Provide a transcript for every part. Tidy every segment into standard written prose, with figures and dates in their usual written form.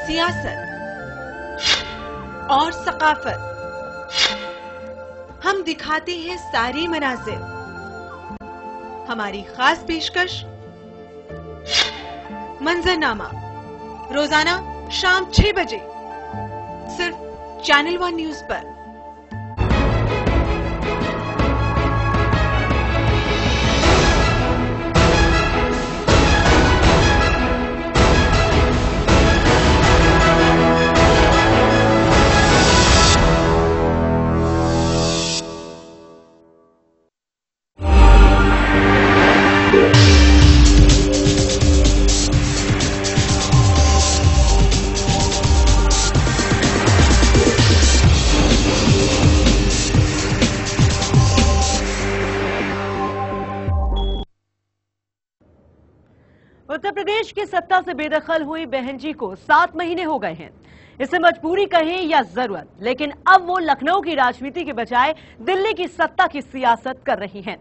सियासत और सकाफत। हम दिखाते हैं सारे मनाजिर। हमारी खास पेशकश मंजरनामा, रोजाना शाम 6 बजे सिर्फ चैनल 1 न्यूज पर। उत्तर प्रदेश की सत्ता से बेदखल हुई बहन जी को 7 महीने हो गए हैं। इसे मजबूरी कहें या जरूरत, लेकिन अब वो लखनऊ की राजनीति के बजाय दिल्ली की सत्ता की सियासत कर रही हैं।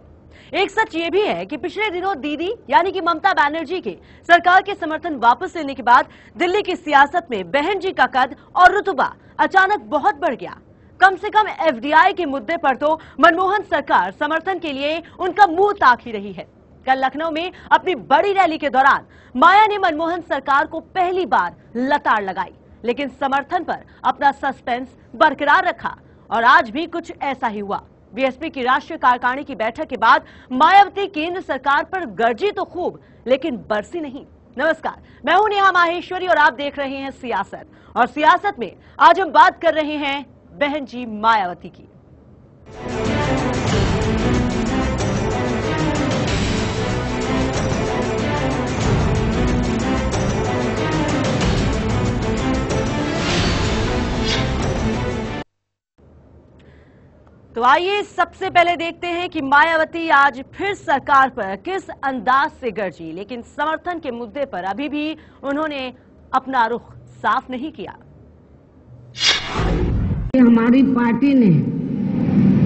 एक सच ये भी है कि पिछले दिनों दीदी यानी कि ममता बनर्जी के सरकार के समर्थन वापस लेने के बाद दिल्ली की सियासत में बहन जी का कद और रुतबा अचानक बहुत बढ़ गया। कम से कम एफडीआई के मुद्दे पर तो मनमोहन सरकार समर्थन के लिए उनका मुंह ताक ही रही है। कल लखनऊ में अपनी बड़ी रैली के दौरान माया ने मनमोहन सरकार को पहली बार लताड़ लगाई, लेकिन समर्थन पर अपना सस्पेंस बरकरार रखा और आज भी कुछ ऐसा ही हुआ। बीएसपी की राष्ट्रीय कार्यकारिणी की बैठक के बाद मायावती केंद्र सरकार पर गरजी तो खूब, लेकिन बरसी नहीं। नमस्कार, मैं हूं नेहा माहेश्वरी और आप देख रहे हैं सियासत। और सियासत में आज हम बात कर रहे हैं बहन जी मायावती की। तो आइए सबसे पहले देखते हैं कि मायावती आज फिर सरकार पर किस अंदाज से गरजी, लेकिन समर्थन के मुद्दे पर अभी भी उन्होंने अपना रुख साफ नहीं किया। हमारी पार्टी ने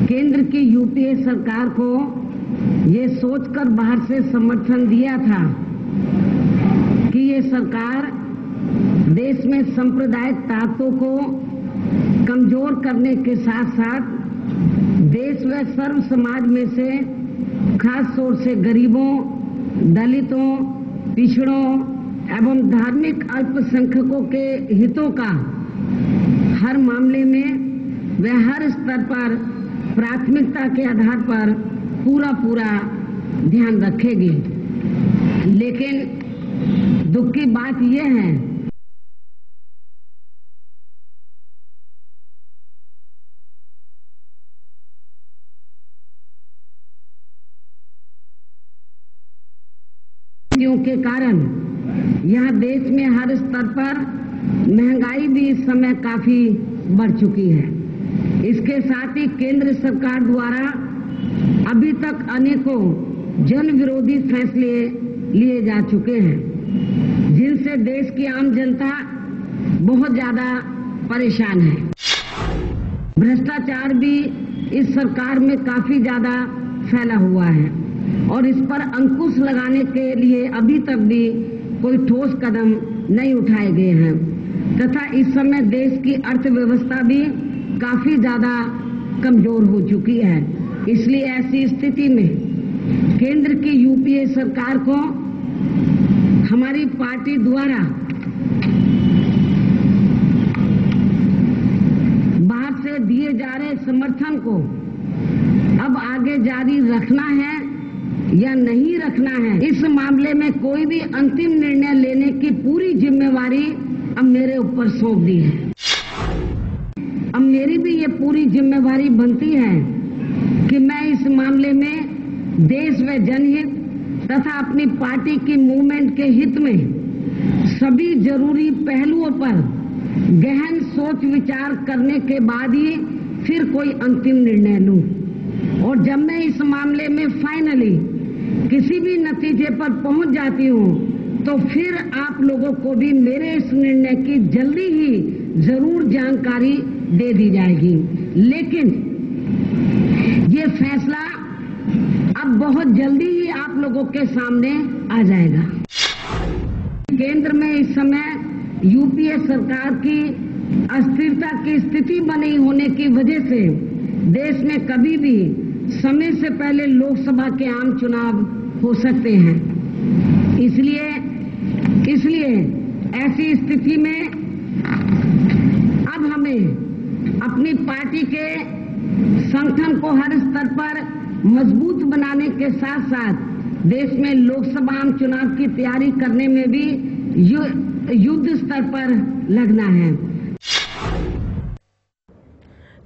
केंद्र की यूपीए सरकार को ये सोचकर बाहर से समर्थन दिया था कि ये सरकार देश में सांप्रदायिक ताकतों को कमजोर करने के साथ साथ देश व सर्व समाज में से खास तौर से गरीबों, दलितों, पिछड़ों एवं धार्मिक अल्पसंख्यकों के हितों का हर मामले में व हर स्तर पर प्राथमिकता के आधार पर पूरा ध्यान रखेगी। लेकिन दुख की बात यह है के कारण यहाँ देश में हर स्तर पर महंगाई भी इस समय काफी बढ़ चुकी है। इसके साथ ही केंद्र सरकार द्वारा अभी तक अनेकों जन विरोधी फैसले लिए जा चुके हैं, जिनसे देश की आम जनता बहुत ज्यादा परेशान है। भ्रष्टाचार भी इस सरकार में काफी ज्यादा फैला हुआ है और इस पर अंकुश लगाने के लिए अभी तक भी कोई ठोस कदम नहीं उठाए गए हैं तथा इस समय देश की अर्थव्यवस्था भी काफी ज्यादा कमजोर हो चुकी है। इसलिए ऐसी स्थिति में केंद्र की यूपीए सरकार को हमारी पार्टी द्वारा बाहर से दिए जा रहे समर्थन को अब आगे जारी रखना है या नहीं रखना है, इस मामले में कोई भी अंतिम निर्णय लेने की पूरी जिम्मेवारी अब मेरे ऊपर सौंप दी है। अब मेरी भी ये पूरी जिम्मेवारी बनती है कि मैं इस मामले में देश व जनहित तथा अपनी पार्टी की मूवमेंट के हित में सभी जरूरी पहलुओं पर गहन सोच विचार करने के बाद ही फिर कोई अंतिम निर्णय लूं। और जब मैं इस मामले में फाइनली किसी भी नतीजे पर पहुंच जाती हूं तो फिर आप लोगों को भी मेरे इस निर्णय की जल्दी ही जरूर जानकारी दे दी जाएगी। लेकिन ये फैसला अब बहुत जल्दी ही आप लोगों के सामने आ जाएगा। केंद्र में इस समय यूपीए सरकार की अस्थिरता की स्थिति बनी होने की वजह से देश में कभी भी समय से पहले लोकसभा के आम चुनाव हो सकते हैं। इसलिए ऐसी स्थिति में अब हमें अपनी पार्टी के संगठन को हर स्तर पर मजबूत बनाने के साथ साथ देश में लोकसभा आम चुनाव की तैयारी करने में भी युद्ध स्तर पर लगना है।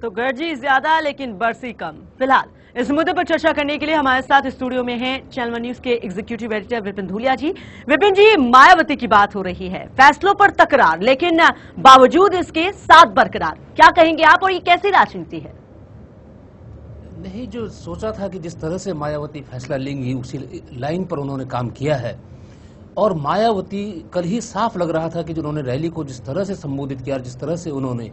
तो गर्जी ज्यादा लेकिन बरसी कम। फिलहाल इस मुद्दे पर चर्चा करने के लिए हमारे साथ स्टूडियो में हैं चैनल वन न्यूज के एग्जीक्यूटिव एडिटर विपिन धूलिया जी। विपिन जी, मायावती की बात हो रही है, फैसलों पर तकरार, लेकिन बावजूद इसके साथ बरकरार, क्या कहेंगे आप और ये कैसी राजनीति है? नहीं, जो सोचा था कि जिस तरह से मायावती फैसला लेंगी उसी लाइन पर उन्होंने काम किया है। और मायावती कल ही साफ लग रहा था कि जो उन्होंने रैली को जिस तरह से संबोधित किया, जिस तरह से उन्होंने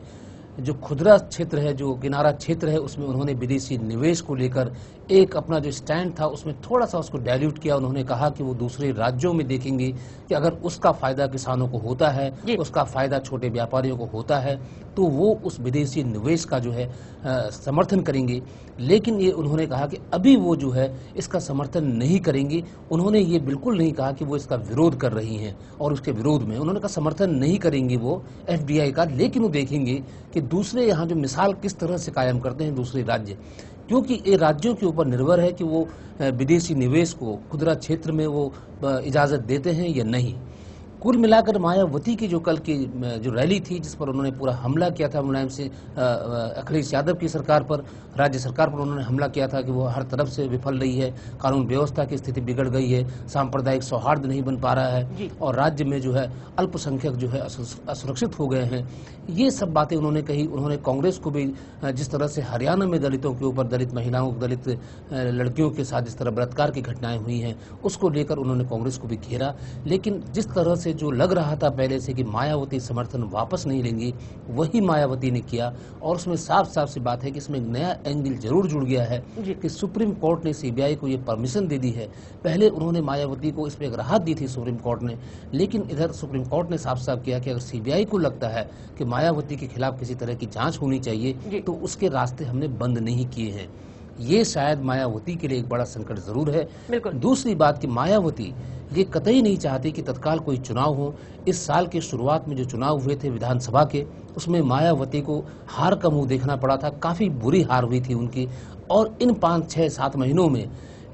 जो खुदरा क्षेत्र है, जो किनारा क्षेत्र है, उसमें उन्होंने विदेशी निवेश को लेकर एक अपना जो स्टैंड था उसमें थोड़ा सा उसको डाइल्यूट किया। उन्होंने कहा कि वो दूसरे राज्यों में देखेंगे कि अगर उसका फायदा किसानों को होता है, उसका फायदा छोटे व्यापारियों को होता है, तो वो उस विदेशी निवेश का जो है समर्थन करेंगे। लेकिन ये उन्होंने कहा कि अभी वो जो है इसका समर्थन नहीं करेंगी। उन्होंने ये बिल्कुल नहीं कहा कि वो इसका विरोध कर रही हैं और उसके विरोध में उन्होंने कहा समर्थन नहीं करेंगी वो एफडीआई का, लेकिन वो देखेंगे कि दूसरे यहाँ जो मिसाल किस तरह से कायम करते हैं दूसरे राज्य, क्योंकि ये राज्यों के ऊपर निर्भर है कि वो विदेशी निवेश को खुदरा क्षेत्र में वो इजाजत देते हैं या नहीं। कुल मिलाकर मायावती की जो कल की जो रैली थी, जिस पर उन्होंने पूरा हमला किया था मुलायम सिंह अखिलेश यादव की सरकार पर, राज्य सरकार पर उन्होंने हमला किया था कि वो हर तरफ से विफल रही है, कानून व्यवस्था की स्थिति बिगड़ गई है, सांप्रदायिक सौहार्द नहीं बन पा रहा है और राज्य में जो है अल्पसंख्यक जो है असुरक्षित हो गए हैं। ये सब बातें उन्होंने कही। उन्होंने कांग्रेस को भी जिस तरह से हरियाणा में दलितों के ऊपर, दलित महिलाओं, दलित लड़कियों के साथ जिस तरह बलात्कार की घटनाएं हुई हैं, उसको लेकर उन्होंने कांग्रेस को भी घेरा। लेकिन जिस तरह से जो लग रहा था पहले से कि मायावती समर्थन वापस नहीं लेंगी, वही मायावती ने किया। और उसमें साफ साफ सी बात है कि इसमें एक नया एंगल जरूर जुड़ गया है कि सुप्रीम कोर्ट ने सीबीआई को ये परमिशन दे दी है। पहले उन्होंने मायावती को इसमें एक राहत दी थी सुप्रीम कोर्ट ने, लेकिन इधर सुप्रीम कोर्ट ने साफ साफ किया कि अगर सीबीआई को लगता है कि मायावती के खिलाफ किसी तरह की जांच होनी चाहिए तो उसके रास्ते हमने बंद नहीं किए हैं। ये शायद मायावती के लिए एक बड़ा संकट जरूर है। दूसरी बात कि मायावती ये कतई नहीं चाहती कि तत्काल कोई चुनाव हो। इस साल के शुरुआत में जो चुनाव हुए थे विधानसभा के, उसमें मायावती को हार का मुंह देखना पड़ा था, काफी बुरी हार हुई थी उनकी। और इन 5, 6, 7 महीनों में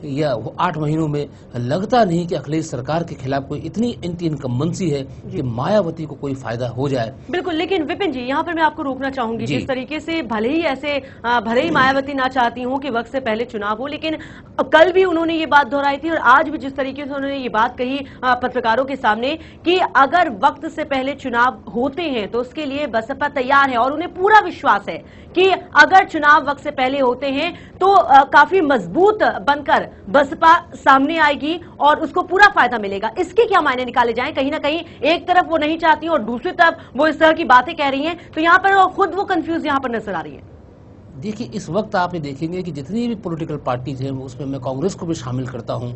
या 8 महीनों में लगता नहीं कि अखिलेश सरकार के खिलाफ कोई इतनी एंटी इनकम्बेंसी है कि मायावती को कोई फायदा हो जाए। बिल्कुल, लेकिन विपिन जी यहाँ पर मैं आपको रोकना चाहूंगी। जिस तरीके से भले ही मायावती ना चाहती हूँ कि वक्त से पहले चुनाव हो, लेकिन कल भी उन्होंने ये बात दोहराई थी और आज भी जिस तरीके से उन्होंने ये बात कही पत्रकारों के सामने कि अगर वक्त से पहले चुनाव होते हैं तो उसके लिए बसपा तैयार है और उन्हें पूरा विश्वास है कि अगर चुनाव वक्त से पहले होते हैं तो काफी मजबूत बनकर बसपा सामने आएगी और उसको पूरा फायदा मिलेगा। इसके क्या मायने निकाले जाएं? कहीं ना कहीं एक तरफ वो नहीं चाहती और दूसरी तरफ वो इस तरह की बातें कह रही हैं, तो यहाँ पर खुद वो कंफ्यूज यहाँ पर नजर आ रही है। देखिए, इस वक्त आप ये देखेंगे कि जितनी भी पॉलिटिकल पार्टीज हैं, उसमें मैं कांग्रेस को भी शामिल करता हूं,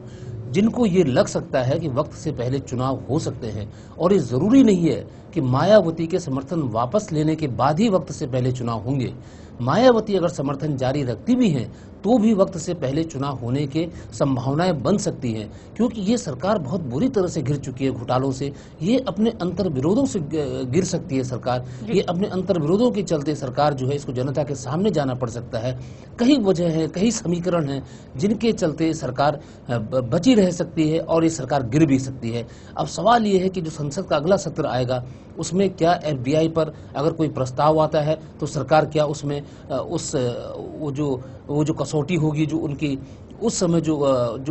जिनको ये लग सकता है कि वक्त से पहले चुनाव हो सकते हैं। और ये जरूरी नहीं है कि मायावती के समर्थन वापस लेने के बाद ही वक्त से पहले चुनाव होंगे। मायावती अगर समर्थन जारी रखती भी हैं तो भी वक्त से पहले चुनाव होने के संभावनाएं बन सकती हैं, क्योंकि ये सरकार बहुत बुरी तरह से घिर चुकी है घोटालों से। ये अपने अंतर विरोधों से गिर सकती है सरकार। ये अपने अंतर विरोधों के चलते सरकार जो है इसको जनता के सामने जाना पड़ सकता है। कई वजह है, कई समीकरण हैं जिनके चलते सरकार बची रह सकती है और ये सरकार गिर भी सकती है। अब सवाल ये है कि जो संसद का अगला सत्र आएगा उसमें क्या एफडीआई पर अगर कोई प्रस्ताव आता है तो सरकार क्या उसमें वो जो कसौटी होगी, जो उनकी उस समय जो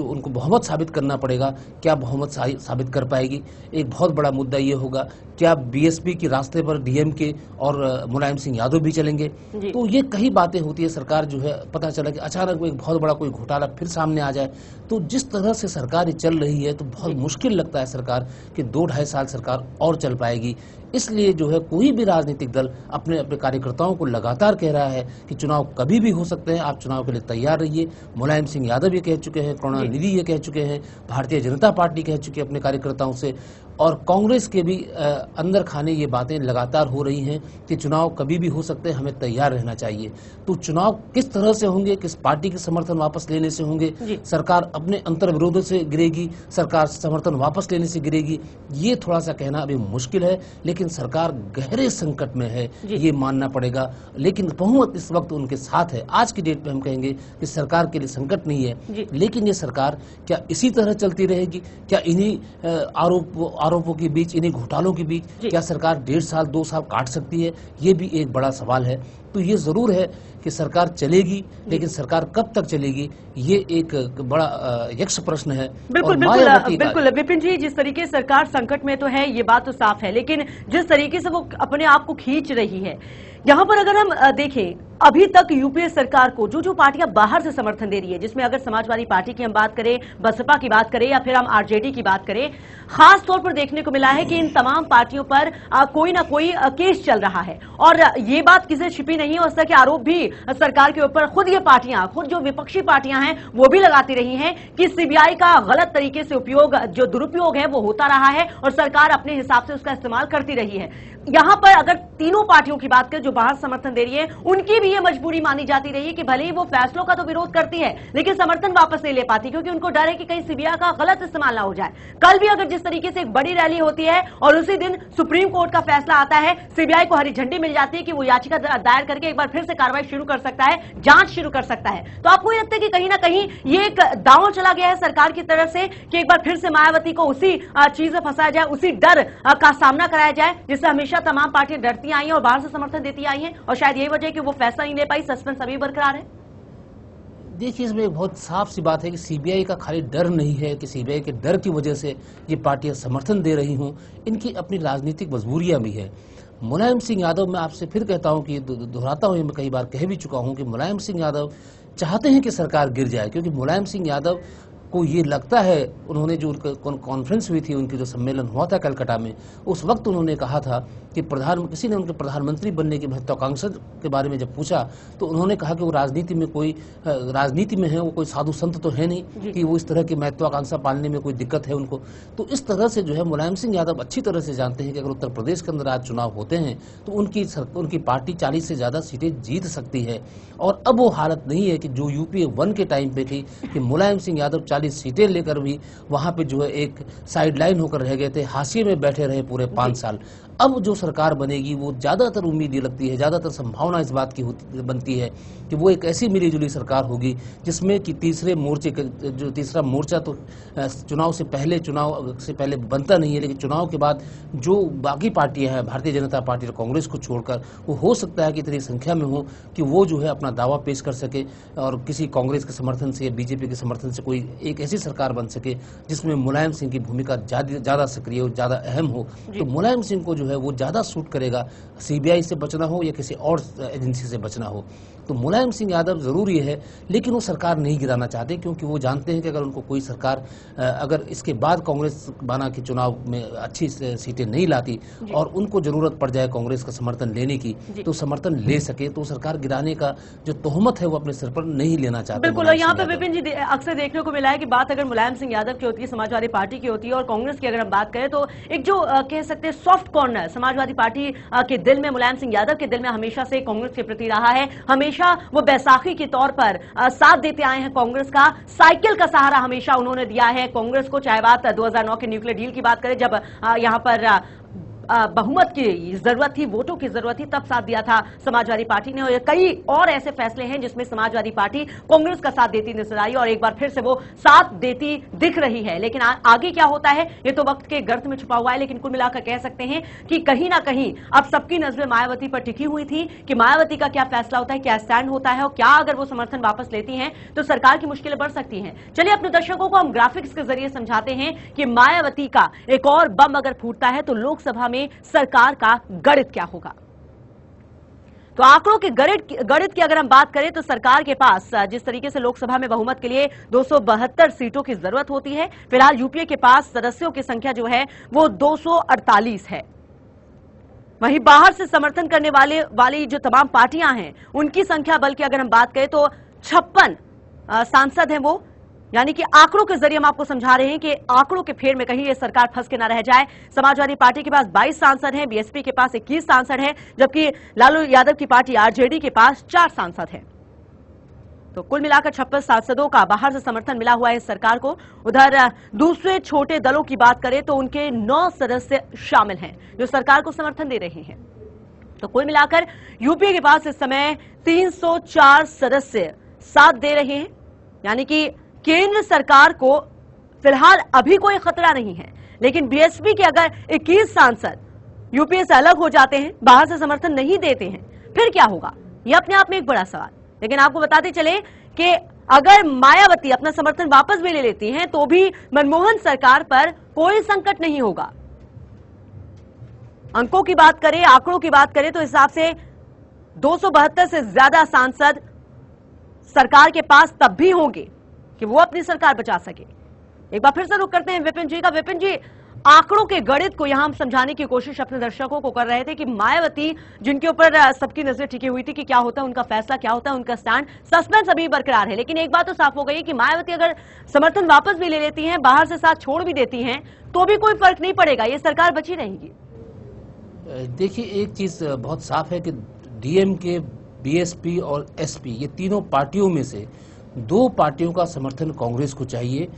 उनको बहुमत साबित करना पड़ेगा, क्या बहुमत साबित कर पाएगी? एक बहुत बड़ा मुद्दा ये होगा, क्या बीएसपी के रास्ते पर डीएमके और मुलायम सिंह यादव भी चलेंगे? तो ये कई बातें होती है। सरकार जो है, पता चला कि अचानक एक बहुत बड़ा कोई घोटाला फिर सामने आ जाए, तो जिस तरह से सरकार चल रही है तो बहुत मुश्किल लगता है सरकार कि 2-2.5 साल सरकार और चल पाएगी। इसलिए जो है कोई भी राजनीतिक दल अपने अपने कार्यकर्ताओं को लगातार कह रहा है कि चुनाव कभी भी हो सकते हैं, आप चुनाव के लिए तैयार रहिए। मुलायम सिंह यादव ये कह चुके हैं, करुणानिधि ये कह चुके हैं, भारतीय जनता पार्टी कह चुकी है अपने कार्यकर्ताओं से, और कांग्रेस के भी अंदर खाने ये बातें लगातार हो रही हैं कि चुनाव कभी भी हो सकते हैं, हमें तैयार रहना चाहिए। तो चुनाव किस तरह से होंगे, किस पार्टी के समर्थन वापस लेने से होंगे, सरकार अपने अंतर विरोधों से गिरेगी, सरकार समर्थन वापस लेने से गिरेगी, ये थोड़ा सा कहना अभी मुश्किल है। लेकिन सरकार गहरे संकट में है, ये मानना पड़ेगा। लेकिन बहुमत इस वक्त उनके साथ है। आज की डेट में हम कहेंगे कि सरकार के लिए संकट नहीं है, लेकिन ये सरकार क्या इसी तरह चलती रहेगी? क्या इन्हीं आरोपों के बीच, इन्हीं घोटालों के बीच क्या सरकार 1.5 साल 2 साल काट सकती है? ये भी एक बड़ा सवाल है। तो ये जरूर है कि सरकार चलेगी, लेकिन सरकार कब तक चलेगी, ये एक बड़ा यक्ष प्रश्न है। बिल्कुल विपिन जी, जिस तरीके से सरकार संकट में तो है, ये बात तो साफ है, लेकिन जिस तरीके से वो अपने आप को खींच रही है, यहाँ पर अगर हम देखें, अभी तक यूपीए सरकार को जो पार्टियां बाहर से समर्थन दे रही है, जिसमें अगर समाजवादी पार्टी की हम बात करें, बसपा की बात करें या फिर हम आरजेडी की बात करें, खास तौर पर देखने को मिला है कि इन तमाम पार्टियों पर कोई ना कोई केस चल रहा है। और ये बात किसी छिपी नहीं है, उस तरह के आरोप भी सरकार के ऊपर खुद ये पार्टियां, खुद जो विपक्षी पार्टियां हैं वो भी लगाती रही हैं कि सीबीआई का गलत तरीके से उपयोग, जो दुरुपयोग है वो होता रहा है और सरकार अपने हिसाब से उसका इस्तेमाल करती रही है। यहां पर अगर तीनों पार्टियों की बात करें जो बाहर समर्थन दे रही है, उनकी भी ये मजबूरी मानी जाती रही है कि भले ही वो फैसलों का तो विरोध करती है, लेकिन समर्थन वापस नहीं ले पाती, क्योंकि उनको डर है कि कहीं सीबीआई का गलत इस्तेमाल ना हो जाए। कल भी अगर जिस तरीके से एक बड़ी रैली होती है और उसी दिन सुप्रीम कोर्ट का फैसला आता है, सीबीआई को हरी झंडी मिल जाती है कि वो याचिका दायर करके एक बार फिर से कार्रवाई शुरू कर सकता है, जांच शुरू कर सकता है। तो आपको लगता है कि कहीं ना कहीं ये एक दांव चला गया है सरकार की तरफ से कि एक बार फिर से मायावती को उसी चीज में फंसाया जाए, उसी डर का सामना कराया जाए जिससे हमेशा तमाम पार्टियां डरती आई हैं और बाहर से समर्थन देती आई हैं, और शायद यही वजह है कि वो फैसला नहीं ले पाई, सस्पेंस अभी बरकरार है। देखिए, इसमें एक बहुत साफ सी बात है कि सीबीआई का खाली डर नहीं है कि सीबीआई के डर की वजह से ये पार्टियां समर्थन दे रही हों, इनकी अपनी राजनीतिक मजबूरियां भी है। मुलायम सिंह यादव, मैं आपसे फिर कहता हूं कि दोहराता हूं, मैं कई बार कह भी चुका हूं कि मुलायम सिंह यादव चाहते हैं कि सरकार गिर जाए, क्योंकि मुलायम सिंह यादव को ये लगता है, उन्होंने जो कॉन्फ्रेंस हुई थी, उनकी जो सम्मेलन हुआ था कलकत्ता में, उस वक्त उन्होंने कहा था कि किसी ने उनके प्रधानमंत्री बनने की महत्वाकांक्षा के बारे में जब पूछा तो उन्होंने कहा कि वो राजनीति में है, वो कोई साधु संत तो है नहीं कि वो इस तरह की महत्वाकांक्षा पालने में कोई दिक्कत है उनको। तो इस तरह से जो है मुलायम सिंह यादव अच्छी तरह से जानते हैं कि अगर उत्तर प्रदेश के अंदर आज चुनाव होते हैं तो उनकी पार्टी 40 से ज्यादा सीटें जीत सकती है। और अब वो हालत नहीं है कि जो यूपीए 1 के टाइम पे थी कि मुलायम सिंह यादव 40 सीटें लेकर भी वहां पे जो है एक साइडलाइन होकर रह गए थे, हाशिए में बैठे रहे पूरे 5 साल। अब जो सरकार बनेगी वो ज्यादातर उम्मीद ये लगती है, ज्यादातर संभावना इस बात की बनती है कि वो एक ऐसी मिलीजुली सरकार होगी जिसमें कि तीसरा मोर्चा तो चुनाव से पहले बनता नहीं है, लेकिन चुनाव के बाद जो बाकी पार्टियां हैं, भारतीय जनता पार्टी और कांग्रेस को छोड़कर, वो हो सकता है कि इतनी संख्या में हो कि वो जो है अपना दावा पेश कर सके और किसी कांग्रेस के समर्थन से या बीजेपी के समर्थन से कोई एक ऐसी सरकार बन सके जिसमें मुलायम सिंह की भूमिका ज्यादा सक्रिय हो, ज्यादा अहम हो। तो मुलायम सिंह को जो है वो ज्यादा सूट करेगा, सीबीआई से बचना हो या किसी और एजेंसी से बचना हो। तो मुलायम सिंह यादव जरूरी है, लेकिन वो सरकार नहीं गिराना चाहते, क्योंकि वो जानते हैं कि अगर उनको कोई सरकार अगर इसके बाद कांग्रेस बना के चुनाव में अच्छी सीटें नहीं लाती और उनको जरूरत पड़ जाए कांग्रेस का समर्थन लेने की, तो समर्थन ले सके, तो सरकार गिराने का जो तोहमत है वो अपने सिर पर नहीं लेना चाहते। बिल्कुल, और यहाँ पे विपिन जी अक्सर देखने को मिला है कि बात अगर मुलायम सिंह यादव की होती है, समाजवादी पार्टी की होती है, और कांग्रेस की अगर हम बात करें तो एक जो कह सकते हैं सॉफ्ट कॉर्नर समाजवादी पार्टी के दिल में, मुलायम सिंह यादव के दिल में हमेशा से कांग्रेस के प्रति रहा है। हमेशा वो बैसाखी के तौर पर साथ देते आए हैं कांग्रेस का, साइकिल का सहारा हमेशा उन्होंने दिया है कांग्रेस को, चाहे बात 2009 के न्यूक्लियर डील की बात करें, जब यहां पर बहुमत की जरूरत थी, वोटों की जरूरत थी, तब साथ दिया था समाजवादी पार्टी ने। और कई और ऐसे फैसले हैं जिसमें समाजवादी पार्टी कांग्रेस का साथ देती नजर आई और एक बार फिर से वो साथ देती दिख रही है। लेकिन आगे क्या होता है ये तो वक्त के गर्त में छुपा हुआ है, लेकिन कुल मिलाकर कह सकते हैं कि कहीं ना कहीं अब सबकी नजरें मायावती पर टिकी हुई थी कि मायावती का क्या फैसला होता है, क्या स्टैंड होता है, और क्या अगर वो समर्थन वापस लेती हैं तो सरकार की मुश्किलें बढ़ सकती हैं। चलिए अपने दर्शकों को हम ग्राफिक्स के जरिए समझाते हैं कि मायावती का एक और बम अगर फूटता है तो लोकसभा में सरकार का गणित क्या होगा। तो आंकड़ों के गणित की अगर हम बात करें तो सरकार के पास जिस तरीके से लोकसभा में बहुमत के लिए 272 सीटों की जरूरत होती है, फिलहाल यूपीए के पास सदस्यों की संख्या जो है वो 248 है। वहीं बाहर से समर्थन करने वाली जो तमाम पार्टियां हैं उनकी संख्या बल्कि अगर हम बात करें तो 56 सांसद हैं वो, यानी कि आंकड़ों के जरिए हम आपको समझा रहे हैं कि आंकड़ों के फेर में कहीं ये सरकार फंस के ना रह जाए। समाजवादी पार्टी के पास 22 सांसद हैं, बीएसपी के पास 21 सांसद हैं, जबकि लालू यादव की पार्टी आरजेडी के पास 4 सांसद हैं। तो कुल मिलाकर 56 सांसदों का बाहर से समर्थन मिला हुआ है इस सरकार को। उधर दूसरे छोटे दलों की बात करें तो उनके 9 सदस्य शामिल हैं जो सरकार को समर्थन दे रहे हैं। तो कुल मिलाकर यूपीए के पास इस समय 304 सदस्य साथ दे रहे हैं, यानी कि केंद्र सरकार को फिलहाल अभी कोई खतरा नहीं है। लेकिन बीएसपी के अगर 21 सांसद यूपीए से अलग हो जाते हैं, बाहर से समर्थन नहीं देते हैं, फिर क्या होगा? यह अपने आप में एक बड़ा सवाल। लेकिन आपको बताते चले कि अगर मायावती अपना समर्थन वापस भी ले लेती हैं तो भी मनमोहन सरकार पर कोई संकट नहीं होगा। अंकों की बात करें, आंकड़ों की बात करें तो इस हिसाब से 272 से ज्यादा सांसद सरकार के पास तब भी होंगे कि वो अपनी सरकार बचा सके। एक बार फिर से रुक करते हैं विपिन जी का। विपिन जी, आंकड़ों के गणित को यहां हम समझाने की कोशिश अपने दर्शकों को कर रहे थे कि मायावती, जिनके ऊपर सबकी नजर टिकी हुई थी कि क्या होता है उनका फैसला, क्या होता है उनका स्टैंड, सस्पेंस अभी बरकरार है। लेकिन एक बात तो साफ हो गई कि मायावती अगर समर्थन वापस भी ले लेती हैं, बाहर से साथ छोड़ भी देती हैं, तो भी कोई फर्क नहीं पड़ेगा, ये सरकार बची रहेगी। देखिए, एक चीज बहुत साफ है कि डीएमके, बीएसपी और एसपी, ये तीनों पार्टियों में से 2 पार्टियों का समर्थन कांग्रेस को चाहिए।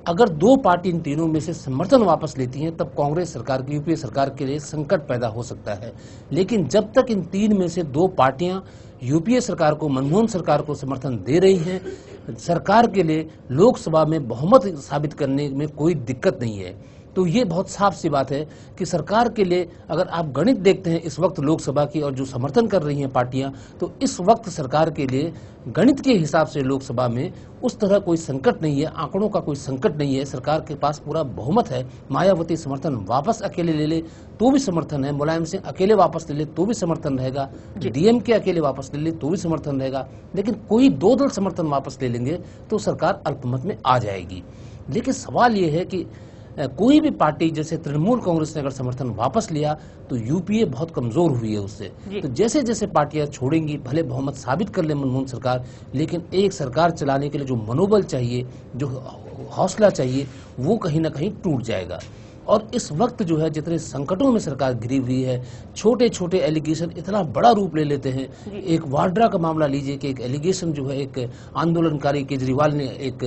अगर 2 पार्टी इन तीनों में से समर्थन वापस लेती हैं तब कांग्रेस सरकार की, यूपीए सरकार के लिए संकट पैदा हो सकता है। लेकिन जब तक इन 3 में से 2 पार्टियां यूपीए सरकार को, मनमोहन सरकार को समर्थन दे रही हैं, सरकार के लिए लोकसभा में बहुमत साबित करने में कोई दिक्कत नहीं है। तो ये बहुत साफ सी बात है कि सरकार के लिए अगर आप गणित देखते हैं इस वक्त लोकसभा की और जो समर्थन कर रही हैं पार्टियां, तो इस वक्त सरकार के लिए गणित के हिसाब से लोकसभा में उस तरह कोई संकट नहीं है, आंकड़ों का कोई संकट नहीं है। सरकार के पास पूरा बहुमत है। मायावती समर्थन वापस अकेले ले ले तो भी समर्थन है, मुलायम सिंह अकेले वापस ले ले तो भी समर्थन रहेगा, डीएमके अकेले वापस ले ले तो भी समर्थन रहेगा। लेकिन कोई 2 दल समर्थन वापस ले लेंगे तो सरकार अल्पमत में आ जाएगी। लेकिन सवाल ये है कि कोई भी पार्टी, जैसे तृणमूल कांग्रेस ने अगर समर्थन वापस लिया तो यूपीए बहुत कमजोर हुई है उससे। तो जैसे जैसे पार्टियां छोड़ेंगी, भले बहुमत साबित कर ले मनमोहन सरकार, लेकिन एक सरकार चलाने के लिए जो मनोबल चाहिए, जो हौसला चाहिए, वो कहीं ना कहीं टूट जाएगा। और इस वक्त जो है जितने संकटों में सरकार घिरी हुई है, छोटे छोटे एलिगेशन इतना बड़ा रूप ले लेते हैं। एक वाड्रा का मामला लीजिए कि एक एलिगेशन जो है, एक आंदोलनकारी केजरीवाल ने एक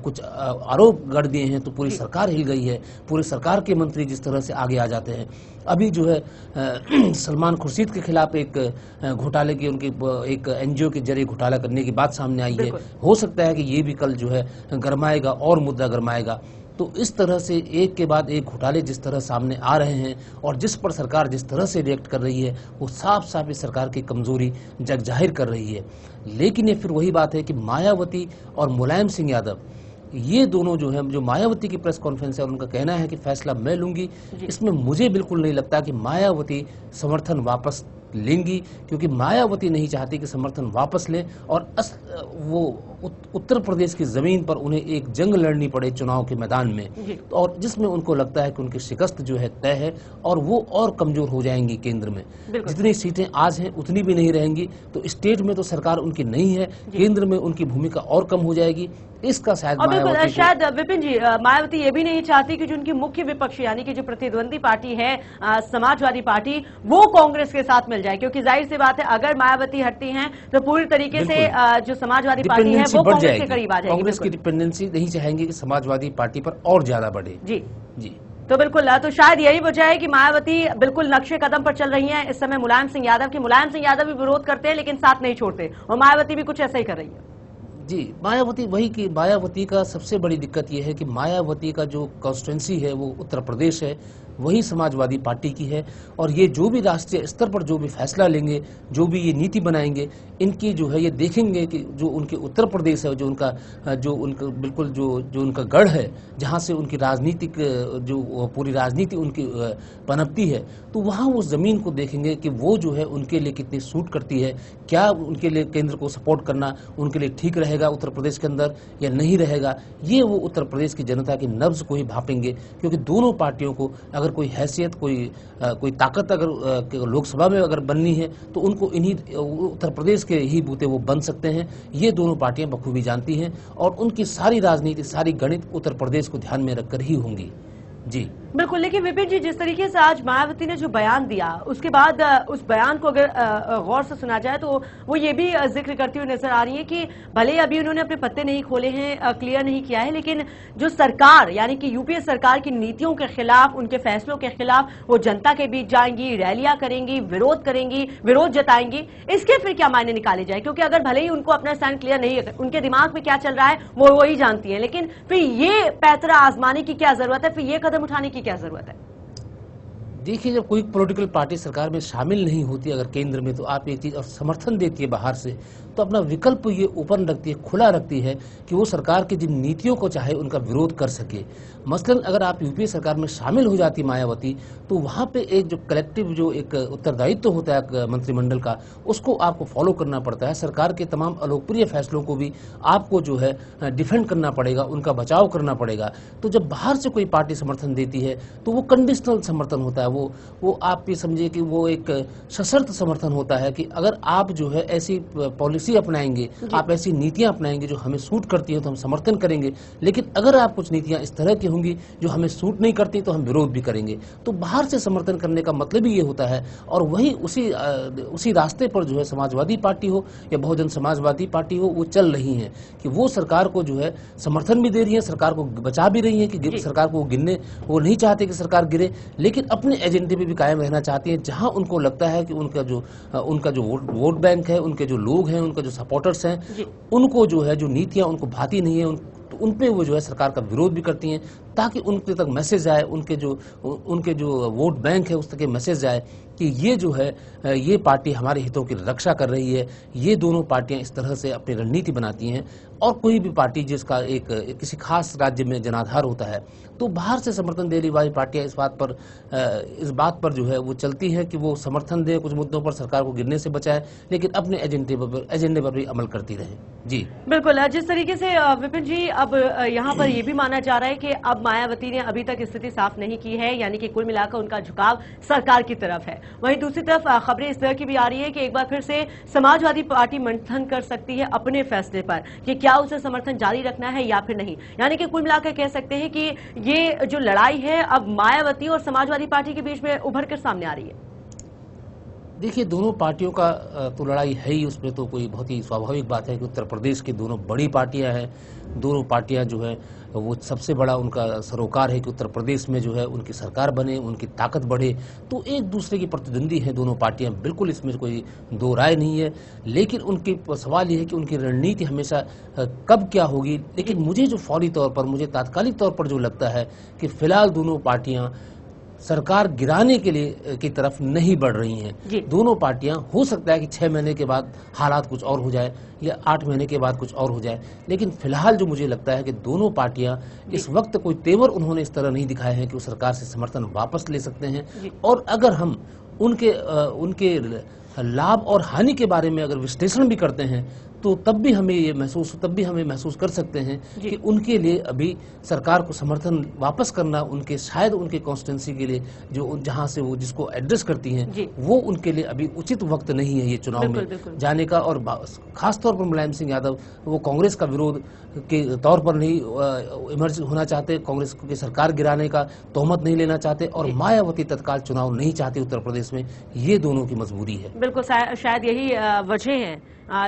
कुछ आरोप गढ़ दिए हैं तो पूरी सरकार हिल गई है, पूरी सरकार के मंत्री जिस तरह से आगे आ जाते हैं। अभी जो है सलमान खुर्शीद के खिलाफ एक घोटाले की, उनकी एक एनजीओ के जरिए घोटाला करने की बात सामने आई है। हो सकता है कि ये भी कल जो है गरमाएगा और मुद्दा गरमाएगा। तो इस तरह से एक के बाद एक घोटाले जिस तरह सामने आ रहे हैं और जिस पर सरकार जिस तरह से रिएक्ट कर रही है, वो साफ साफ इस सरकार की कमजोरी जग जाहिर कर रही है। लेकिन ये फिर वही बात है कि मायावती और मुलायम सिंह यादव, ये दोनों जो है, जो मायावती की प्रेस कॉन्फ्रेंस है और उनका कहना है कि फैसला मैं लूंगी, इसमें मुझे बिल्कुल नहीं लगता कि मायावती समर्थन वापस लेंगी, क्योंकि मायावती नहीं चाहती कि समर्थन वापस लें और वो उत्तर प्रदेश की जमीन पर उन्हें एक जंग लड़नी पड़े चुनाव के मैदान में, और जिसमें उनको लगता है कि उनकी शिकस्त जो है तय है और वो और कमजोर हो जाएंगी। केंद्र में जितनी सीटें आज हैं उतनी भी नहीं रहेंगी, तो स्टेट में तो सरकार उनकी नहीं है, केंद्र में उनकी भूमिका और कम हो जाएगी। इसका शायद विपिन जी, मायावती ये भी नहीं चाहती कि जो उनकी मुख्य विपक्षी यानी कि जो प्रतिद्वंदी पार्टी है समाजवादी पार्टी, वो कांग्रेस के साथ मिल जाए, क्योंकि जाहिर सी बात है अगर मायावती हटती हैं तो पूरी तरीके से जो समाजवादी पार्टी है वो कांग्रेस के करीब आ जाएगी। कांग्रेस की डिपेंडेंसी नहीं चाहेंगे कि समाजवादी पार्टी पर और ज्यादा बढ़े। जी जी, तो बिल्कुल, तो शायद यही वजह है कि मायावती बिल्कुल नक्शे कदम पर चल रही हैं इस समय मुलायम सिंह यादव की। मुलायम सिंह यादव भी विरोध करते हैं लेकिन साथ नहीं छोड़ते, और मायावती भी कुछ ऐसा ही कर रही है। जी, मायावती वही कि मायावती का सबसे बड़ी दिक्कत यह है कि मायावती का जो कॉन्स्टिट्यूंसी है वो उत्तर प्रदेश है, वही समाजवादी पार्टी की है, और ये जो भी राष्ट्रीय स्तर पर जो भी फैसला लेंगे, जो भी ये नीति बनाएंगे, इनकी जो है ये देखेंगे कि जो उनके उत्तर प्रदेश है, जो उनका बिल्कुल जो उनका गढ़ है, जहाँ से उनकी राजनीतिक जो पूरी राजनीति उनकी पनपती है, तो वहाँ उस जमीन को देखेंगे कि वो जो है उनके लिए कितनी सूट करती है, क्या उनके लिए केंद्र को सपोर्ट करना उनके लिए ठीक रहेगा उत्तर प्रदेश के अंदर या नहीं रहेगा। ये वो उत्तर प्रदेश की जनता की नब्ज को ही भापेंगे, क्योंकि दोनों पार्टियों को अगर कोई हैसियत, कोई ताकत अगर लोकसभा में अगर बननी है तो उनको इन्हीं उत्तर प्रदेश के ही बूते वो बन सकते हैं। ये दोनों पार्टियां बखूबी जानती हैं और उनकी सारी राजनीति, सारी गणित उत्तर प्रदेश को ध्यान में रखकर ही होंगी। जी बिल्कुल। लेकिन विपिन जी, जिस तरीके से आज मायावती ने जो बयान दिया, उसके बाद उस बयान को अगर गौर से सुना जाए तो वो ये भी जिक्र करती हुई नजर आ रही है कि भले अभी उन्होंने अपने पत्ते नहीं खोले हैं, क्लियर नहीं किया है, लेकिन जो सरकार यानी कि यूपीए सरकार की नीतियों के खिलाफ, उनके फैसलों के खिलाफ वो जनता के बीच जाएंगी, रैलियां करेंगी, विरोध करेंगी, विरोध जताएंगी। इसके फिर क्या मायने निकाले जाए? क्योंकि अगर भले ही उनको अपना स्टैंड क्लियर नहीं है, उनके दिमाग में क्या चल रहा है वो ही जानती है, लेकिन फिर ये पैतरा आजमाने की क्या जरूरत है, फिर ये कदम उठाने की क्या जरूरत है? देखिए, जब कोई पॉलिटिकल पार्टी सरकार में शामिल नहीं होती अगर केंद्र में, तो आप एक चीज और समर्थन देती है बाहर से, तो अपना विकल्प ये ओपन रखती है, खुला रखती है कि वो सरकार की जिन नीतियों को चाहे उनका विरोध कर सके। मसलन अगर आप यूपीए सरकार में शामिल हो जाती मायावती, तो वहां पे एक जो कलेक्टिव जो एक उत्तरदायित्व होता है मंत्रिमंडल का, उसको आपको फॉलो करना पड़ता है। सरकार के तमाम अलोकप्रिय फैसलों को भी आपको जो है डिफेंड करना पड़ेगा, उनका बचाव करना पड़ेगा। तो जब बाहर से कोई पार्टी समर्थन देती है तो वो कंडीशनल समर्थन होता है, वो आप ये समझिए कि वो एक सशर्त समर्थन होता है कि अगर आप जो है ऐसी पॉलिसी अपनाएंगे, आप ऐसी नीतियां अपनाएंगे जो हमें सूट करती है तो हम समर्थन करेंगे, लेकिन अगर आप कुछ नीतियां इस तरह की होंगी जो हमें सूट नहीं करती तो हम विरोध भी करेंगे। तो बाहर से समर्थन करने का मतलब ही ये होता है। और वही उसी रास्ते पर जो है समाजवादी पार्टी हो या बहुजन समाजवादी पार्टी हो, वो चल रही है कि वो सरकार को जो है समर्थन भी दे रही है, सरकार को बचा भी रही है कि सरकार को वो नहीं चाहते कि सरकार गिरे, लेकिन अपने एजेंडे पे भी कायम रहना चाहती है। जहां उनको लगता है कि उनका जो वोट बैंक है, उनके जो लोग हैं, उनका जो सपोर्टर्स हैं, उनको जो है जो नीतियां उनको भाती नहीं है, तो उन पे वो जो है सरकार का विरोध भी करती हैं, ताकि उनके तक मैसेज आए, उनके जो वोट बैंक है उस तक मैसेज जाए कि ये जो है ये पार्टी हमारे हितों की रक्षा कर रही है। ये दोनों पार्टियां इस तरह से अपनी रणनीति बनाती हैं। और कोई भी पार्टी जिसका एक किसी खास राज्य में जनाधार होता है, तो बाहर से समर्थन देने वाली पार्टियां इस बात पर जो है वो चलती है कि वो समर्थन दे कुछ मुद्दों पर, सरकार को गिरने से बचाए, लेकिन अपने एजेंडे पर भी अमल करती रहे। जी बिल्कुल। जिस तरीके से विपिन जी, अब यहाँ पर यह भी माना जा रहा है कि अब मायावती ने अभी तक स्थिति साफ नहीं की है, यानी कि कुल मिलाकर उनका झुकाव सरकार की तरफ है। वहीं दूसरी तरफ खबरें इस तरह की भी आ रही है कि एक बार फिर से समाजवादी पार्टी मंथन कर सकती है अपने फैसले पर कि क्या उसे समर्थन जारी रखना है या फिर नहीं। यानी कि कुल मिलाकर कह सकते हैं कि ये जो लड़ाई है अब मायावती और समाजवादी पार्टी के बीच में उभर कर सामने आ रही है। देखिए, दोनों पार्टियों का तो लड़ाई है ही, उसमें तो कोई बहुत ही स्वाभाविक बात है कि उत्तर प्रदेश की दोनों बड़ी पार्टियां हैं। दोनों पार्टियां जो है वो सबसे बड़ा उनका सरोकार है कि उत्तर प्रदेश में जो है उनकी सरकार बने, उनकी ताकत बढ़े। तो एक दूसरे की प्रतिद्वंदी है दोनों पार्टियां, बिल्कुल इसमें कोई दो राय नहीं है। लेकिन उनकी सवाल यह है कि उनकी रणनीति हमेशा कब क्या होगी। लेकिन मुझे जो फौरी तौर पर, मुझे तात्कालिक तौर पर जो लगता है कि फिलहाल दोनों पार्टियां सरकार गिराने के लिए की तरफ नहीं बढ़ रही हैं। दोनों पार्टियां, हो सकता है कि 6 महीने के बाद हालात कुछ और हो जाए या 8 महीने के बाद कुछ और हो जाए, लेकिन फिलहाल जो मुझे लगता है कि दोनों पार्टियां इस वक्त कोई तेवर उन्होंने इस तरह नहीं दिखाए हैं कि वो सरकार से समर्थन वापस ले सकते हैं। और अगर हम उनके लाभ और हानि के बारे में अगर विश्लेषण भी करते हैं तो तब भी हमें महसूस कर सकते हैं कि उनके लिए अभी सरकार को समर्थन वापस करना, शायद उनके कॉन्स्टिट्यूंसी के लिए जो जहां से वो जिसको एड्रेस करती हैं, वो उनके लिए अभी उचित वक्त नहीं है ये चुनाव में जाने का। और खास तौर पर मुलायम सिंह यादव वो कांग्रेस का विरोध के तौर पर नहीं इमर्ज होना चाहते, कांग्रेस की सरकार गिराने का तोहमत नहीं लेना चाहते, और मायावती तत्काल चुनाव नहीं चाहती उत्तर प्रदेश में। ये दोनों की मजबूरी है। बिल्कुल, शायद यही वजह है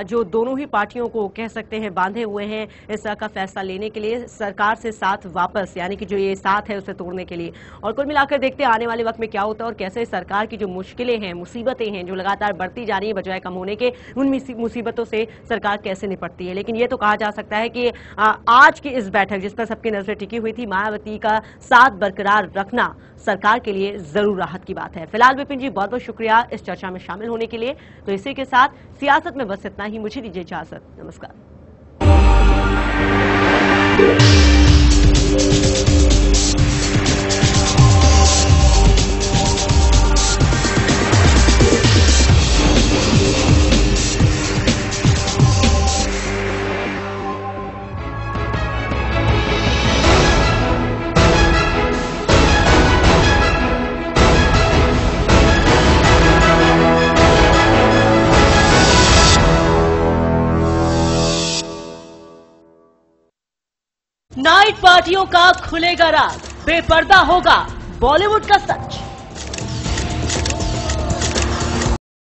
जो दोनों ही पार्टियों को कह सकते हैं बांधे हुए हैं इस तरह का फैसला लेने के लिए, सरकार से साथ वापस, यानी कि जो ये साथ है उसे तोड़ने के लिए। और कुल मिलाकर देखते हैं आने वाले वक्त में क्या होता है और कैसे सरकार की जो मुश्किलें हैं, मुसीबतें हैं जो लगातार बढ़ती जा रही है बजाय कम होने के, उन मुसीबतों से सरकार कैसे निपटती है। लेकिन ये तो कहा जा सकता है कि आज की इस बैठक जिस पर सबकी नजरें टिकी हुई थी, मायावती का साथ बरकरार रखना सरकार के लिए जरूर राहत की बात है। फिलहाल विपिन जी, बहुत बहुत शुक्रिया इस चर्चा में शामिल होने के लिए। तो इसी के साथ सियासत में बस इतना ही। मुझे दीजिए इजाजत। नमस्कार। पार्टियों का खुलेगा राज, बेपर्दा होगा बॉलीवुड का सच।